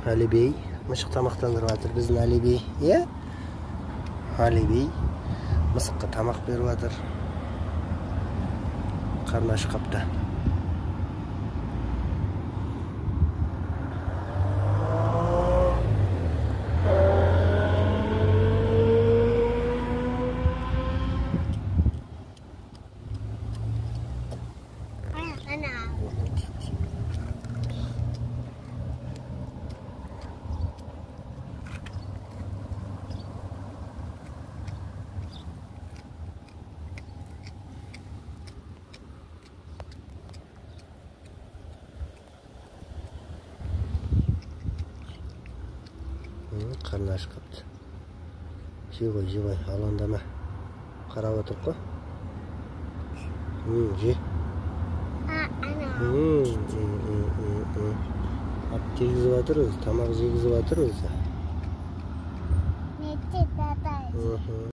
Али бей мышық тамақтандырып жатыр біздің Али бей. Иә? Али бей мысыққа тамақ беріп жатыр. Қарны ашып қапты. Қарны ашып қапты. Жей ғой, алаңдама. Қарап отырып қой. Же. Ап тегізіп жатыр өзі, тамақ жегізіп жатыр өзі.